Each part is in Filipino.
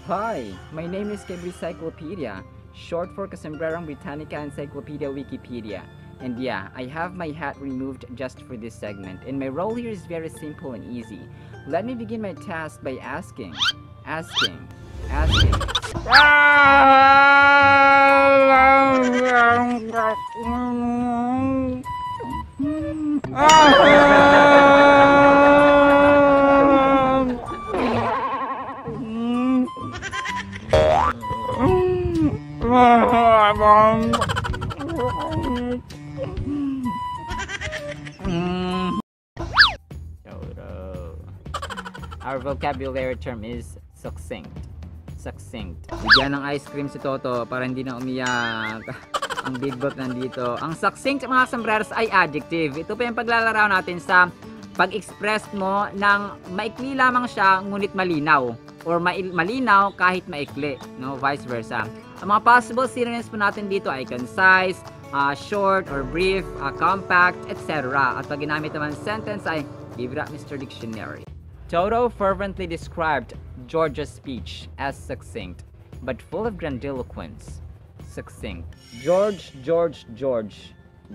Hi, my name is Cyclopedia, short for Casombrerong Britannica Encyclopedia Wikipedia. And yeah, I have my hat removed just for this segment, and my role here is very simple and easy. Let me begin my task by asking. Our vocabulary term is succinct. Bigyan ng ice cream si Toto para hindi na umiyak. Ang big book nandito. Ang succinct, mga sombreros, ay adjective. Ito pa yung paglalaraw natin sa pag-express mo ng maikli lamang siya ngunit malinaw, or malinaw kahit maikli, no? Vice versa. Ang mga possible synonyms po natin dito ay concise, short or brief, compact, etc. At pag ginamit naman sentence ay give it up, Mr. Dictionary. Toto fervently described George's speech as succinct, but full of grandiloquence. Succinct. George.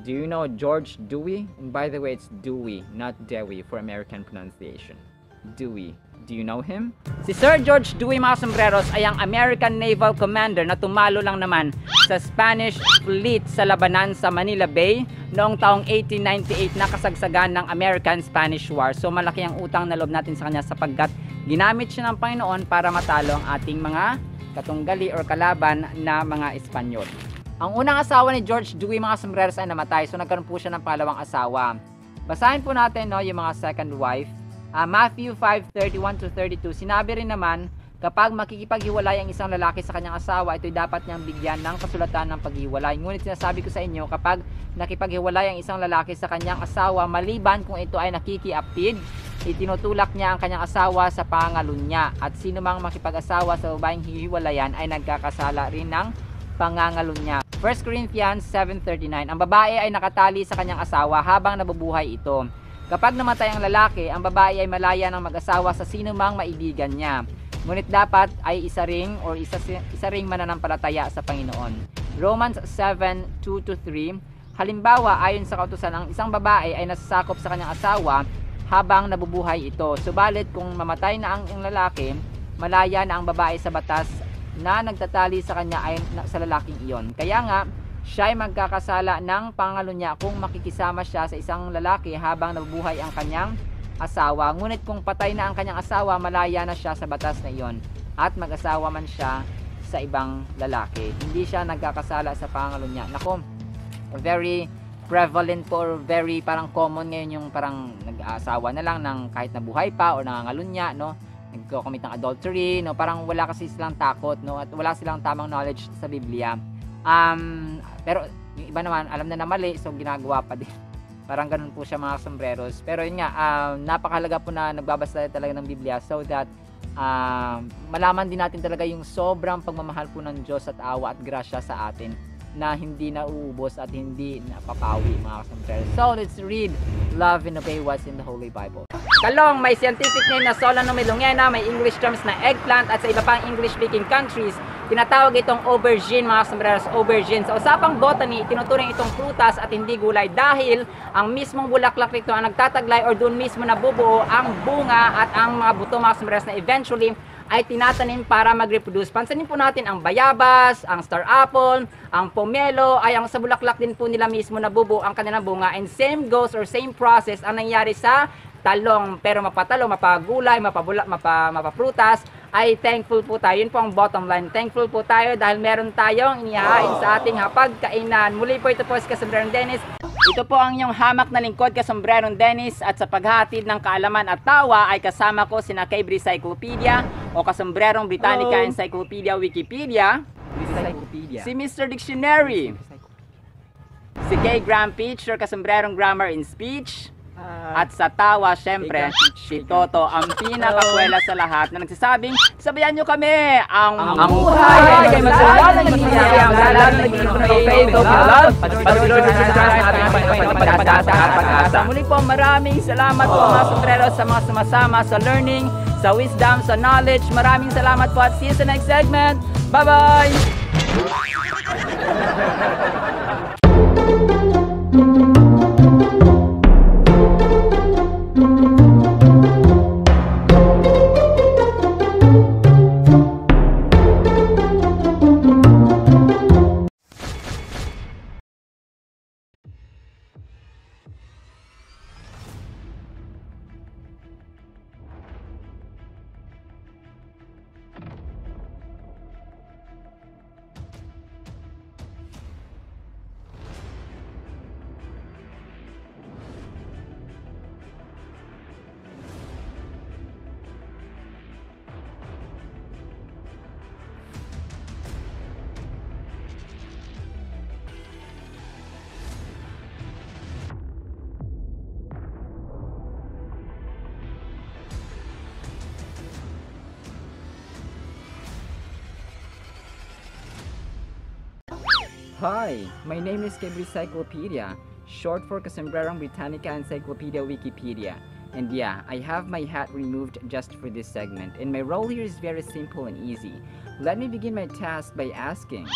Do you know George Dewey? And by the way, it's Dewey, not Dewey for American pronunciation. Dewey. Do you know him? Si Sir George Dewey, mga sombreros, ay ang American naval commander na tumalo lang naman sa Spanish fleet sa labanan sa Manila Bay noong taong 1898 na kasagsagan ng American-Spanish War. So malaki ang utang na loob natin sa kanya sapagkat ginamit siya ng Panginoon para matalo ang ating mga katunggali or kalaban na mga Espanyol. Ang unang asawa ni George Dewey, mga sombreros, ay namatay. So nagkaroon po siya ng pangalawang asawa. Basahin po natin, no, yung mga second wife. Matthew 5:31-32, sinabi rin naman, kapag makikipaghiwalay ang isang lalaki sa kanyang asawa, ito'y dapat niyang bigyan ng kasulatan ng paghiwalay. Ngunit sinasabi ko sa inyo, kapag nakipaghiwalay ang isang lalaki sa kanyang asawa, maliban kung ito ay nakikiapid, itinutulak niya ang kanyang asawa sa pangalunya. At sino mang makipag-asawa sa babaeng hihiwalayan ay nagkakasala rin ng pangangalunya. 1 Corinthians 7:39, ang babae ay nakatali sa kanyang asawa habang nabubuhay ito. Kapag namatay ang lalaki, ang babae ay malaya ng mag-asawa sa sino mang maibigan niya. Ngunit dapat ay isa ring mananampalataya sa Panginoon. Romans 7:2-3, halimbawa, ayon sa kautusan, ang isang babae ay nasasakop sa kanyang asawa habang nabubuhay ito. Subalit kung mamatay na ang lalaki, malaya na ang babae sa batas na nagtatali sa kanya ay sa lalaking iyon. Kaya nga, siya ay magkakasala ng pangalunya kung makikisama siya sa isang lalaki habang nabubuhay ang kanyang asawa. Ngunit kung patay na ang kanyang asawa, malaya na siya sa batas na iyon at mag-asawa man siya sa ibang lalaki. Hindi siya nagkakasala sa pangalunya. Nako, very prevalent po, or very parang common ngayon yung parang nag-aasawa na lang ng kahit nabuhay pa o nangangalunya, no? Nagko-commit ng adultery, no? Parang wala kasi silang takot, no? At wala silang tamang knowledge sa Biblia. Pero yung iba naman alam na mali, so ginagawa pa din. Parang ganun po siya, mga sombreros. Pero yun nga, napakahalaga po na nagbabasa talaga ng Biblia so that malaman din natin talaga yung sobrang pagmamahal po ng Diyos at awa at grasya sa atin na hindi nauubos at hindi napapawi, mga sombreros. So let's read, love and obey what's in the Holy Bible. Talong, may scientific name na Solanum melongena, may English terms na eggplant, at sa iba pang English-speaking countries, tinatawag itong aubergine, mga sombreros, aubergine. Sa usapang botany, tinuturing itong prutas at hindi gulay dahil ang mismong bulaklak nito ang nagtataglay or doon mismo nabubuo ang bunga at ang mga buto, mga sombreros, na eventually ay tinatanim para mag-reproduce. Pansinin po natin ang bayabas, ang star apple, ang pomelo, ay ang sa bulaklak din po nila mismo nabubuo ang kanilang bunga. And same goes or same process ang nangyari sa talong. Pero mapatalo, mapagulay, mapaprutas, ay thankful po tayo. Yun po ang bottom line. Thankful po tayo dahil meron tayong inihain sa ating hapagkainan. Muli po, ito po si Casombrerong Dennis. Ito po ang inyong hamak na lingkod, Casombrerong Dennis, at sa paghatid ng kaalaman at tawa ay kasama ko sina Kay Cyclopedia o Casombrerong Britannica Encyclopedia Wikipedia, si Mr. Dictionary, si Kay Graham Pitch or Casombrerong Grammar in Speech, at sa tawa, syempre, si Toto, ang pinakakwela sa lahat na nagsasabing, sabayan nyo kami, ang buhay ay magsalala ng naging magsalala ng naging faith of love, patuloy na sa ating pag-asa at pag-asa. Muli po, maraming salamat po, mga sombreros, sa mga sumasama sa learning sa wisdom, sa knowledge. Maraming salamat po at see you sa next segment. Bye-bye! Hi, my name is Cyclopedia, short for Casombrerang Britannica Encyclopedia Wikipedia. And yeah, I have my hat removed just for this segment, and my role here is very simple and easy. Let me begin my task by asking.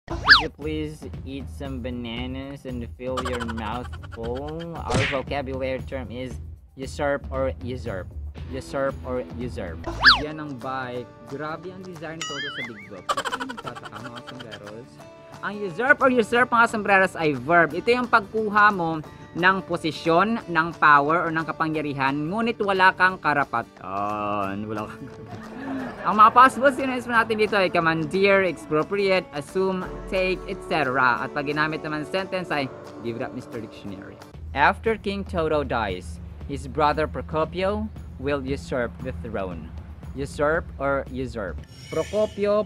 Could you please eat some bananas and fill your mouth full? Our vocabulary term is usurp or usurp. Usurp or usurp. Bigyan ng bike. Grabe ang design nito sa Big Book. Tataka mga sombreros. Ang usurp or usurp mga sombreros ay verb. Ito yung pagkuha mo ng posisyon, ng power, o ng kapangyarihan, ngunit wala kang karapatan. Wala kang karapatan. Ang mga possible synonyms natin dito ay commandeer, expropriate, assume, take, etc. At pag ginamit naman sentence ay give it up, Mr. Dictionary. After King Toto dies, his brother Procopio will usurp the throne. Usurp or usurp? Procopio.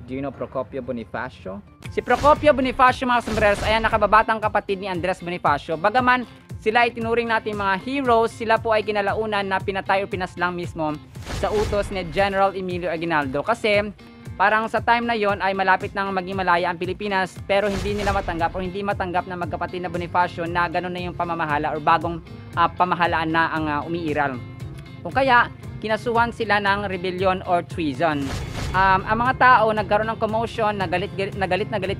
Do you know Procopio Bonifacio? Si Procopio Bonifacio mga sombreros ay ang nakababatang kapatid ni Andres Bonifacio. Bagaman sila ay tinuring natin mga heroes, sila po ay kinalaunan na pinatay o pinaslang mismo sa utos ni General Emilio Aguinaldo. Kasi parang sa time na yon ay malapit nang maging malaya ang Pilipinas, pero hindi nila matanggap o hindi matanggap na magkapatid na Bonifacio na gano'n na yung pamamahala or bagong pamahalaan na ang umiiral. Kung kaya kinasuhan sila ng rebellion or treason. Ang mga tao nagkaroon ng commotion, nagalit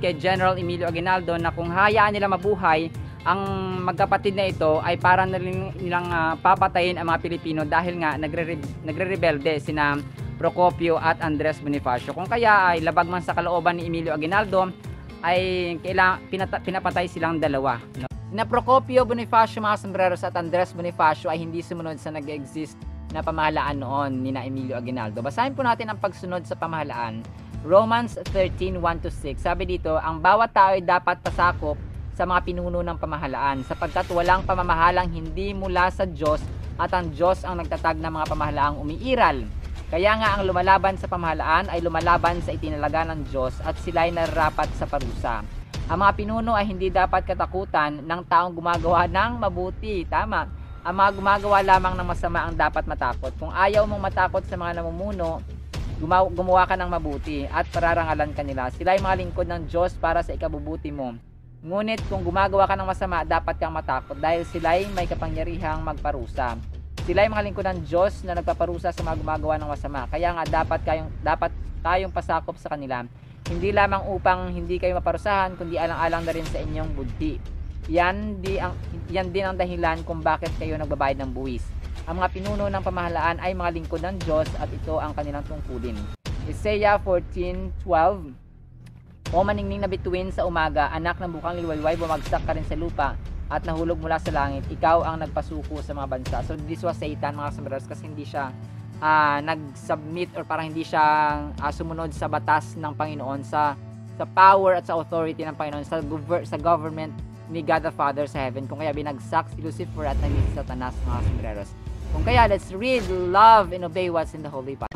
kay General Emilio Aguinaldo na kung hayaan nila mabuhay ang magkapatid na ito ay para nilang papatayin ang mga Pilipino dahil nga nagre-rebelde sina Procopio at Andres Bonifacio. Kung kaya ay labag man sa kalooban ni Emilio Aguinaldo ay pinapatay silang dalawa. Na Procopio Bonifacio mga sombreros at Andres Bonifacio ay hindi sumunod sa nag-exist na pamahalaan noon ni na Emilio Aguinaldo. Basahin po natin ang pagsunod sa pamahalaan. Romans 13:1-6. Sabi dito, ang bawat tao ay dapat pasakop sa mga pinuno ng pamahalaan sapagkat walang pamamahalang hindi mula sa Diyos at ang Diyos ang nagtatag ng mga pamahalaang umiiral. Kaya nga ang lumalaban sa pamahalaan ay lumalaban sa itinalaga ng Diyos at sila ay nararapat sa parusa. Ang mga pinuno ay hindi dapat katakutan ng taong gumagawa ng mabuti. Tama. Ang mga gumagawa lamang ng masama ang dapat matakot. Kung ayaw mong matakot sa mga namumuno, gumawa ka ng mabuti at pararangalan ka nila. Sila ay mga lingkod ng Diyos para sa ikabubuti mo. Ngunit kung gumagawa ka ng masama, dapat kang matakot dahil sila ay may kapangyarihang magparusa. Sila ay mga lingkod ng Diyos na nagpaparusa sa mga gumagawa ng masama. Kaya nga dapat tayong pasakop sa kanila. Hindi lamang upang hindi kayo maparusahan, kundi alang-alang na rin sa inyong buddhi. Yan din ang dahilan kung bakit kayo nagbabayad ng buwis. Ang mga pinuno ng pamahalaan ay mga lingkod ng Diyos at ito ang kanilang tungkulin. Isaiah 14:12. O maningning na bituin sa umaga, anak ng bukang liwayway, bumagsak ka rin sa lupa at nahulog mula sa langit. Ikaw ang nagpasuko sa mga bansa. So this was Satan mga sombreros kasi hindi siya nag-submit or parang hindi siya sumunod sa batas ng Panginoon, sa power at sa authority ng Panginoon, sa government ni God the Father sa heaven. Kung kaya binagsak si Lucifer at naging si Satanas mga sombreros. Kung kaya let's read, love, and obey what's in the Holy Bible.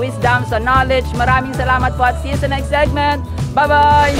wisdom, sa knowledge. Maraming salamat po at see you sa next segment. Bye-bye!